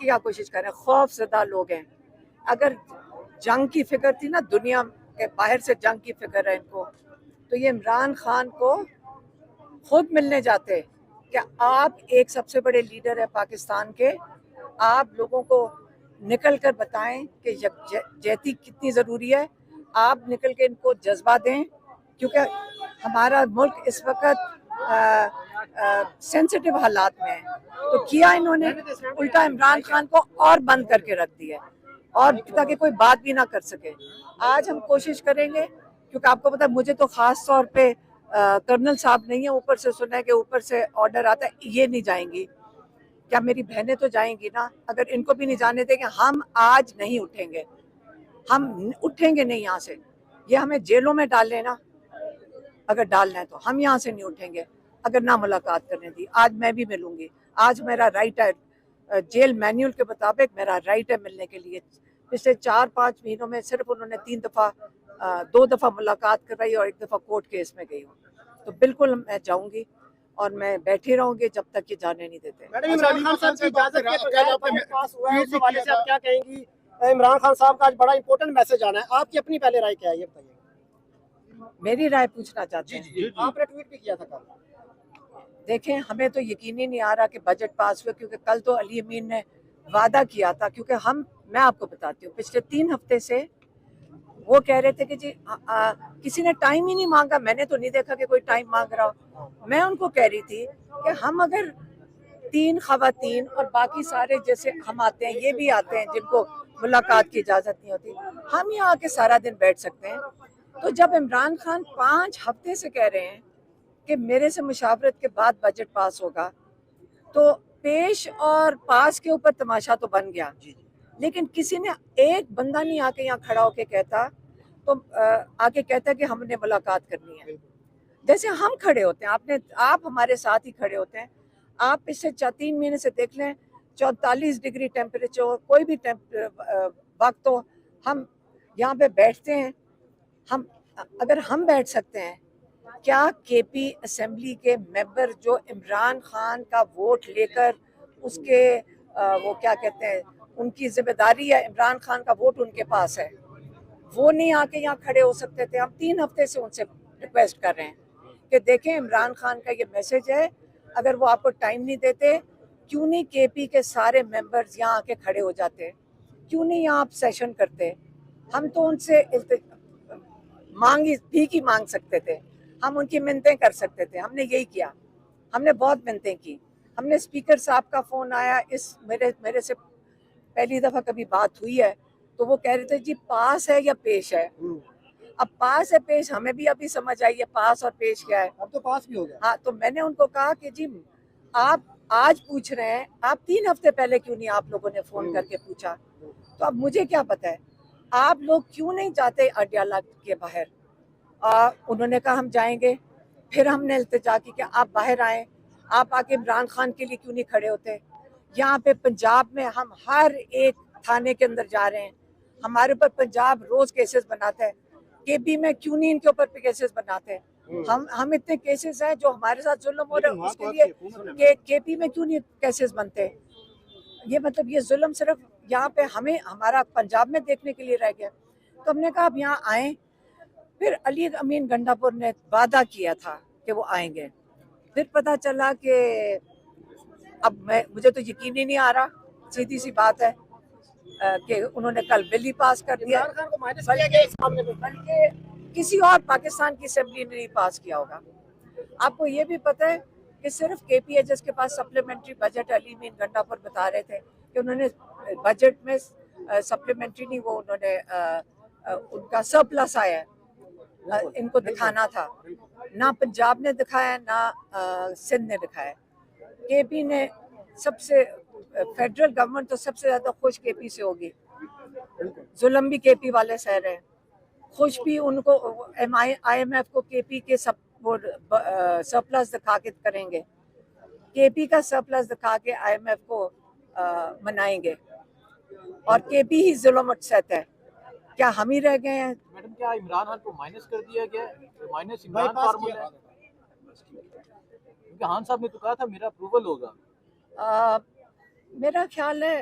کیا کوشش کریں, خوف زدہ لوگ ہیں. اگر جنگ کی فکر تھی نا, دنیا کے باہر سے جنگ کی فکر ہے ان کو, تو یہ عمران خان کو خود ملنے جاتے کہ آپ ایک سب سے بڑے لیڈر ہیں پاکستان کے, آپ لوگوں کو نکل کر بتائیں کہ یکجہتی کتنی ضروری ہے. آپ نکل کے ان کو جذبہ دیں, کیونکہ ہمارا ملک اس وقت سینسٹیو حالات میں ہے. تو کیا انہوں نے الٹا عمران خان کو اور بند کر کے رکھ دیا, اور تاکہ کوئی بات بھی نہ کر سکے. آج ہم کوشش کریں گے, کیونکہ آپ کو پتا مجھے تو خاص طور پہ کرنل صاحب نہیں ہے, اوپر سے سنا ہے کہ اوپر سے آرڈر آتا ہے, یہ نہیں جائیں گی. کیا میری بہنیں تو جائیں گی نا؟ اگر ان کو بھی نہیں جانے دیں گے, ہم آج نہیں اٹھیں گے, ہم اٹھیں گے نہیں یہاں سے. یہ ہمیں جیلوں میں ڈال لینا اگر ڈالنا ہے, تو ہم یہاں سے نہیں اٹھیں گے اگر نہ ملاقات کرنے دی. آج میں بھی ملوں گی, آج میرا رائٹ ہے, جیل مینیول کے مطابق میرا رائٹ ہے ملنے کے لیے. پچھلے 4-5 مہینوں میں صرف انہوں نے 2 دفعہ ملاقات کرائی اور 1 دفعہ کورٹ کیس میں گئی ہوں. تو بالکل میں جاؤں گی اور میں بیٹھی رہوں گی جب تک کہ جانے نہیں دیتے. عمران خان صاحب کی اجازت کے بغیر پاس ہوا ہے, اس حوالے سے آپ کیا کہیں گی؟ عمران خان صاحب کا آج بڑا امپورٹنٹ میسج آنا ہے, آپ کی اپنی پہلے رائے کیا ہے یہ بتائیے. میری رائے پوچھنا چاہتے ہیں؟ آپ نے ٹویٹ بھی کیا تھا کل. دیکھیں, ہمیں تو یقین ہی نہیں آ رہا کہ بجٹ پاس ہوئے, کیونکہ کل تو علی امین نے وعدہ کیا تھا. کیونکہ میں آپ کو بتاتی ہوں, پچھلے 3 ہفتے سے وہ کہہ رہے تھے کہ جی کسی نے ٹائم ہی نہیں مانگا. میں نے تو نہیں دیکھا کہ کوئی ٹائم مانگ رہا ہو. میں ان کو کہہ رہی تھی کہ ہم اگر 3 خواتین اور باقی سارے جیسے ہم آتے ہیں, یہ بھی آتے ہیں جن کو ملاقات کی اجازت نہیں ہوتی, ہم یہاں آ کے سارا دن بیٹھ سکتے ہیں. تو جب عمران خان 5 ہفتے سے کہہ رہے ہیں کہ میرے سے مشاورت کے بعد بجٹ پاس ہوگا, تو پیش اور پاس کے اوپر تماشا تو بن گیا. لیکن کسی نے ایک بندہ نہیں آ کے یہاں کھڑا ہو کے کہتا, تو آ کے کہتا کہ ہم نے ملاقات کرنی ہے. جیسے ہم کھڑے ہوتے ہیں, آپ ہمارے ساتھ ہی کھڑے ہوتے ہیں. آپ پچھلے 3 مہینے سے دیکھ لیں, 44 ڈگری ٹیمپریچر, کوئی بھی وقت ہو, ہم یہاں پہ بیٹھتے ہیں. اگر ہم بیٹھ سکتے ہیں, کیا کے پی اسمبلی کے ممبر جو عمران خان کا ووٹ لے کر اس کے وہ کیا کہتے ہیں, ان کی ذمہ داری ہے, عمران خان کا ووٹ ان کے پاس ہے, وہ نہیں آ کے یہاں کھڑے ہو سکتے تھے؟ ہم 3 ہفتے سے ان سے ریکویسٹ کر رہے ہیں کہ دیکھیں, عمران خان کا یہ میسج ہے, اگر وہ آپ کو ٹائم نہیں دیتے, کیوں نہیں کے پی کے سارے ممبرز یہاں آ کے کھڑے ہو جاتے, کیوں نہیں یہاں آپ سیشن کرتے. ہم تو ان سے بھیک ہی مانگ سکتے تھے, ہم ان کی منتیں کر سکتے تھے. ہم نے یہی کیا, ہم نے بہت منتیں کی. ہم نے اسپیکر صاحب کا فون آیا, میرے سے پہلی دفعہ کبھی بات ہوئی ہے, تو وہ کہہ رہے تھے جی پاس ہے یا پیش ہے. اب پاس ہے پیش ہمیں بھی ابھی سمجھ آئی ہے, پاس اور پیش کیا ہے. اب تو پاس بھی ہو گیا. ہاں, تو میں نے ان کو کہا کہ جی آپ آج پوچھ رہے ہیں, آپ 3 ہفتے پہلے کیوں نہیں آپ لوگوں نے فون کر کے پوچھا؟ تو اب مجھے کیا پتا ہے, آپ لوگ کیوں نہیں جاتے اڈیالہ کے باہر؟ انہوں نے کہا ہم جائیں گے. پھر ہم نے التجا کی کہ آپ باہر آئیں, آپ آ کے عمران خان کے لیے کیوں نہیں کھڑے ہوتے؟ یہاں پہ پنجاب میں ہم ہر ایک تھانے کے اندر جا رہے ہیں, ہمارے اوپر پنجاب روز کیسز بناتا ہے. کے پی میں کیوں نہیں ان کے اوپر کیسز بناتے ہیں؟ ہم اتنے کیسز ہیں جو ہمارے ساتھ ظلم ہو رہا ہے, اس کے لیے کے پی میں کیوں نہیں کیسز بنتے؟ یہ مطلب یہ ظلم صرف یہاں پہ ہمارا پنجاب میں دیکھنے کے لیے رہ گیا. تو ہم نے کہا آپ یہاں آئیں. پھر علی امین گنڈا پور نے وعدہ کیا تھا کہ وہ آئیں گے. پھر پتہ چلا کہ اب مجھے تو یقین ہی نہیں آ رہا, سیدھی سی بات ہے, کہ انہوں نے کل بل ہی پاس کر دیا, بلکہ کسی اور پاکستان کی اسمبلی نے نہیں پاس کیا ہوگا. آپ کو یہ بھی پتہ ہے کہ صرف کے پی ایچ ایس کے پاس سپلیمنٹری بجٹ, علی امین گنڈا پور بتا رہے تھے کہ انہوں نے بجٹ میں سپلیمنٹری نہیں, وہ انہوں نے ان کا سرپلس آیا ہے, ان کو دکھانا تھا. نہ پنجاب نے دکھایا, نہ سندھ نے دکھایا. کے پی نے سب سے, فیڈرل گورنمنٹ تو سب سے زیادہ خوش کے پی سے ہوگی. ظلم بھی کے پی والے سہ رہے ہیں, خوش بھی ان کو آئی ایم ایف کو کے پی کے سرپلس دکھا کے کریں گے, کے پی کا سرپلس دکھا کے آئی ایم ایف کو منائیں گے, اور کے پی ہی ظلم سہتا ہے. کیا ہم ہی رہ گئے ہیں؟ میڈم کیا عمران خان کو مائنس کر دیا گیا, مائنس عمران فارمولا ہے؟ کیونکہ خان صاحب نے تو کہا تھا میرا اپروول ہوگا. میرا خیال ہے